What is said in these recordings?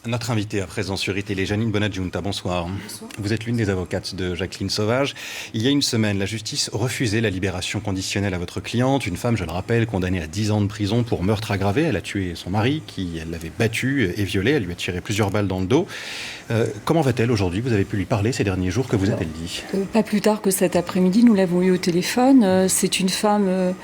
Notre invitée à présent sur RTL, Janine Bonadjunta, bonsoir. Bonsoir. Vous êtes l'une des avocates de Jacqueline Sauvage. Il y a une semaine, la justice refusait la libération conditionnelle à votre cliente, une femme, je le rappelle, condamnée à 10 ans de prison pour meurtre aggravé. Elle a tué son mari, elle l'avait battu et violé, elle lui a tiré plusieurs balles dans le dos. Comment va-t-elle aujourd'hui? Vous avez pu lui parler ces derniers jours, que vous a-t-elle dit? Pas plus tard que cet après-midi, nous l'avons eu au téléphone. C'est une femme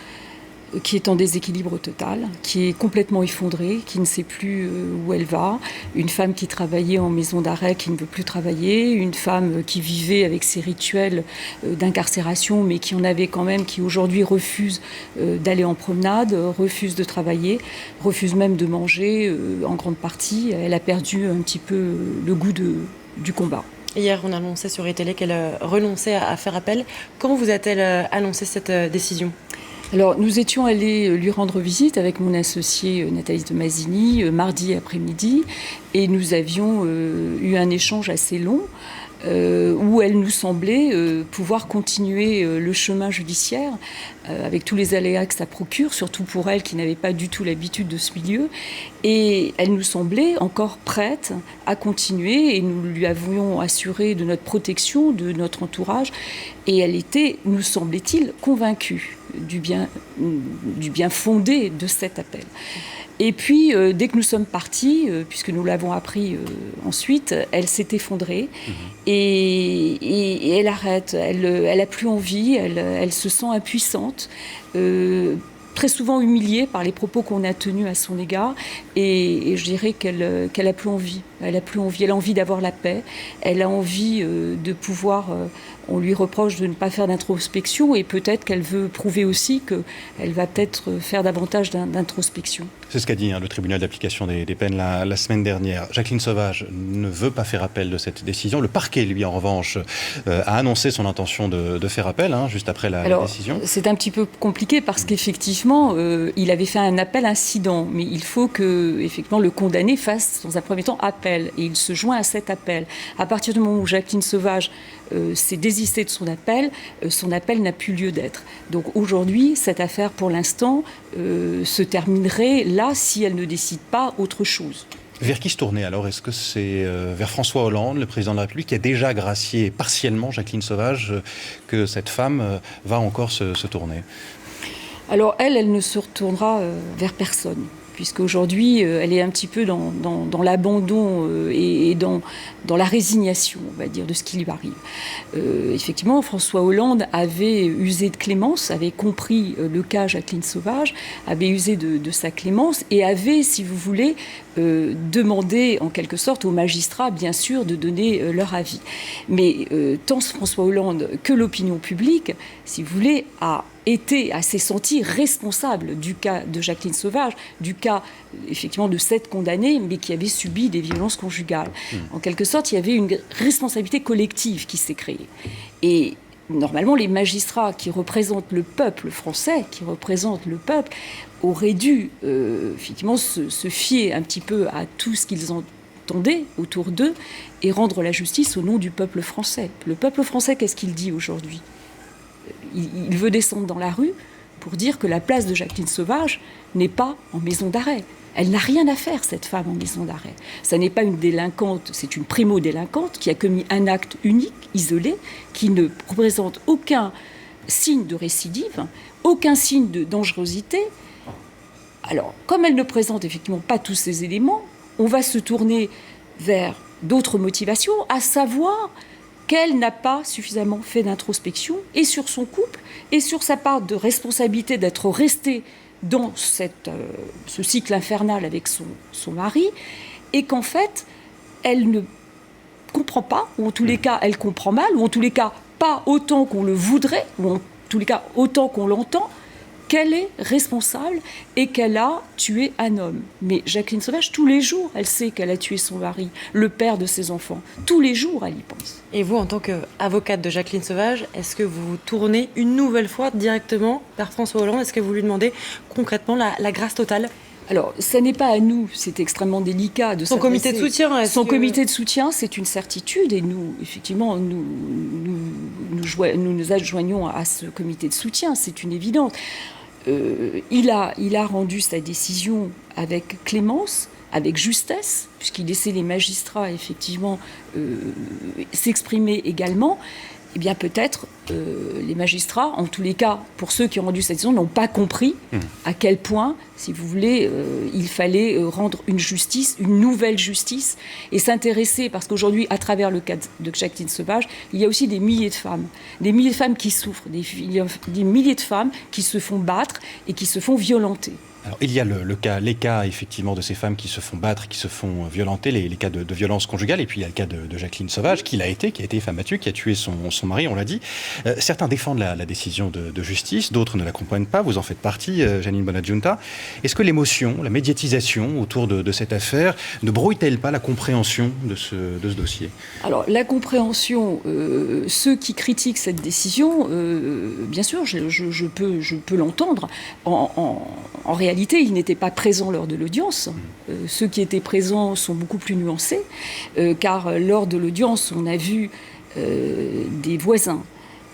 qui est en déséquilibre total, qui est complètement effondrée, qui ne sait plus où elle va, une femme qui travaillait en maison d'arrêt, qui ne veut plus travailler, une femme qui vivait avec ses rituels d'incarcération, mais qui en avait quand même, qui aujourd'hui refuse d'aller en promenade, refuse de travailler, refuse même de manger en grande partie. Elle a perdu un petit peu le goût du combat. Hier, on a annoncé sur RTL qu'elle renonçait à faire appel. Comment vous a-t-elle annoncé cette décision ? Alors, nous étions allés lui rendre visite avec mon associé Nathalie de Mazini mardi après-midi et nous avions eu un échange assez long où elle nous semblait pouvoir continuer le chemin judiciaire avec tous les aléas que ça procure, surtout pour elle qui n'avait pas du tout l'habitude de ce milieu. Et elle nous semblait encore prête à continuer et nous lui avions assuré de notre protection, de notre entourage. Et elle était, nous semblait-il, convaincue du bien fondé de cet appel. Et puis, dès que nous sommes partis, puisque nous l'avons appris ensuite, elle s'est effondrée et elle arrête. Elle n'a plus envie, elle se sent impuissante. Très souvent humiliée par les propos qu'on a tenus à son égard et je dirais qu'elle a plus envie. Elle a plus envie. Elle a envie d'avoir la paix. Elle a envie de pouvoir. On lui reproche de ne pas faire d'introspection et peut-être qu'elle veut prouver aussi qu'elle va peut-être faire davantage d'introspection. C'est ce qu'a dit le tribunal d'application des peines la semaine dernière. Jacqueline Sauvage ne veut pas faire appel de cette décision. Le parquet, lui, en revanche, a annoncé son intention de faire appel juste après la décision. C'est un petit peu compliqué parce qu'effectivement, il avait fait un appel incident, mais il faut que effectivement, le condamné fasse, dans un premier temps, appel. Et il se joint à cet appel. À partir du moment où Jacqueline Sauvage s'est désistée de son appel n'a plus lieu d'être. Donc aujourd'hui, cette affaire, pour l'instant, se terminerait là si elle ne décide pas autre chose. Vers qui se tourner alors? Est-ce que c'est vers François Hollande, le président de la République, qui a déjà gracié partiellement Jacqueline Sauvage, que cette femme va encore se tourner? Alors elle ne se retournera vers personne, puisqu'aujourd'hui, elle est un petit peu dans l'abandon et dans la résignation, on va dire, de ce qui lui arrive. Effectivement, François Hollande avait usé de clémence, avait compris le cas Jacqueline Sauvage, avait usé de sa clémence et avait, si vous voulez, demandé en quelque sorte aux magistrats, bien sûr, de donner leur avis. Mais tant François Hollande que l'opinion publique, si vous voulez, s'est senti responsable du cas de Jacqueline Sauvage, du cas effectivement de cette condamnée, mais qui avait subi des violences conjugales. En quelque sorte, il y avait une responsabilité collective qui s'est créée. Et normalement, les magistrats qui représentent le peuple français, auraient dû effectivement se fier un petit peu à tout ce qu'ils entendaient autour d'eux et rendre la justice au nom du peuple français. Le peuple français, qu'est-ce qu'il dit aujourd'hui ? Il veut descendre dans la rue pour dire que la place de Jacqueline Sauvage n'est pas en maison d'arrêt. Elle n'a rien à faire, cette femme, en maison d'arrêt. Ça n'est pas une délinquante, c'est une primo-délinquante qui a commis un acte unique, isolé, qui ne représente aucun signe de récidive, aucun signe de dangerosité. Alors, comme elle ne présente effectivement pas tous ces éléments, on va se tourner vers d'autres motivations, à savoir qu'elle n'a pas suffisamment fait d'introspection et sur son couple et sur sa part de responsabilité d'être restée dans ce cycle infernal avec son mari, et qu'en fait, elle ne comprend pas, ou en tous les cas, elle comprend mal, ou en tous les cas, pas autant qu'on le voudrait, ou en tous les cas, autant qu'on l'entend, qu'elle est responsable et qu'elle a tué un homme. Mais Jacqueline Sauvage, tous les jours, elle sait qu'elle a tué son mari, le père de ses enfants. Tous les jours, elle y pense. Et vous, en tant qu'avocate de Jacqueline Sauvage, est-ce que vous vous tournez une nouvelle fois directement vers François Hollande? Est-ce que vous lui demandez concrètement la grâce totale? Alors, ça n'est pas à nous, c'est extrêmement délicat de Son comité de soutien. Comité de soutien, c'est une certitude, et nous, effectivement, nous adjoignons à ce comité de soutien, c'est une évidence. Il a rendu sa décision avec clémence, avec justesse, puisqu'il laissait les magistrats effectivement s'exprimer également, eh bien peut-être les magistrats, en tous les cas, pour ceux qui ont rendu cette décision, n'ont pas compris à quel point, si vous voulez, il fallait rendre une justice, une nouvelle justice, et s'intéresser, parce qu'aujourd'hui, à travers le cas de Jacqueline Sauvage, il y a aussi des milliers de femmes qui souffrent, des milliers de femmes qui se font battre et qui se font violenter. Alors, il y a les cas effectivement de ces femmes qui se font battre, qui se font violenter, les cas de violence conjugale, et puis il y a le cas de Jacqueline Sauvage, qui a été femme battue, qui a tué son mari, on l'a dit. Certains défendent la décision de justice, d'autres ne la comprennent pas, vous en faites partie, Janine Bonadjunta. Est-ce que l'émotion, la médiatisation autour de cette affaire ne brouille-t-elle pas la compréhension de ce dossier ? Alors, la compréhension, ceux qui critiquent cette décision, bien sûr, je peux l'entendre. En réalité, ils n'étaient pas présents lors de l'audience. Ceux qui étaient présents sont beaucoup plus nuancés, car lors de l'audience, on a vu des voisins,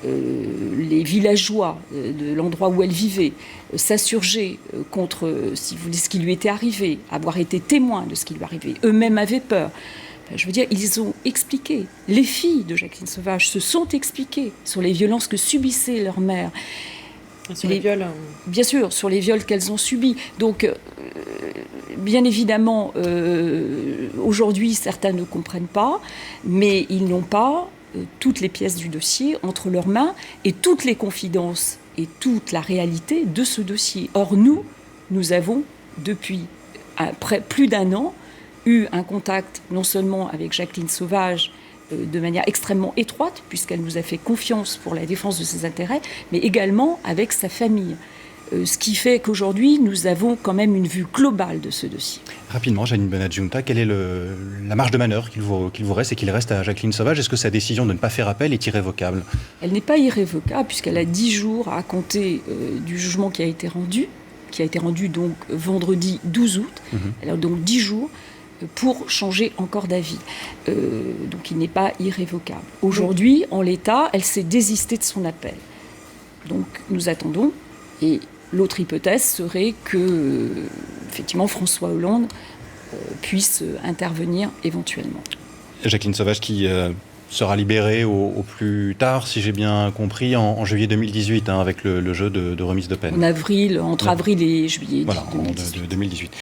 les villageois de l'endroit où elle vivait, s'insurger contre, si vous voulez, ce qui lui était arrivé, avoir été témoins de ce qui lui arrivait. Eux-mêmes avaient peur. Je veux dire, ils ont expliqué. Les filles de Jacqueline Sauvage se sont expliquées sur les violences que subissait leur mère. Sur les viols. Bien sûr, sur les viols qu'elles ont subis. Donc, bien évidemment, aujourd'hui, certains ne comprennent pas, mais ils n'ont pas toutes les pièces du dossier entre leurs mains et toutes les confidences et toute la réalité de ce dossier. Or, nous avons, depuis plus d'1 an, eu un contact non seulement avec Jacqueline Sauvage, de manière extrêmement étroite, puisqu'elle nous a fait confiance pour la défense de ses intérêts, mais également avec sa famille. Ce qui fait qu'aujourd'hui, nous avons quand même une vue globale de ce dossier. Rapidement, Janine Bonadjunta, quelle est la marge de manœuvre qu'il vous reste et qu'il reste à Jacqueline Sauvage ? Est-ce que sa décision de ne pas faire appel est irrévocable ? Elle n'est pas irrévocable, puisqu'elle a 10 jours à compter du jugement qui a été rendu donc vendredi 12 août. Elle a donc 10 jours pour changer encore d'avis. Donc il n'est pas irrévocable. Aujourd'hui, en l'état, elle s'est désistée de son appel. Donc nous attendons, et l'autre hypothèse serait que, effectivement, François Hollande puisse intervenir éventuellement. Jacqueline Sauvage qui sera libérée au plus tard, si j'ai bien compris, en juillet 2018, avec le jeu de remise de peine. Entre avril et juillet 2018. 2018.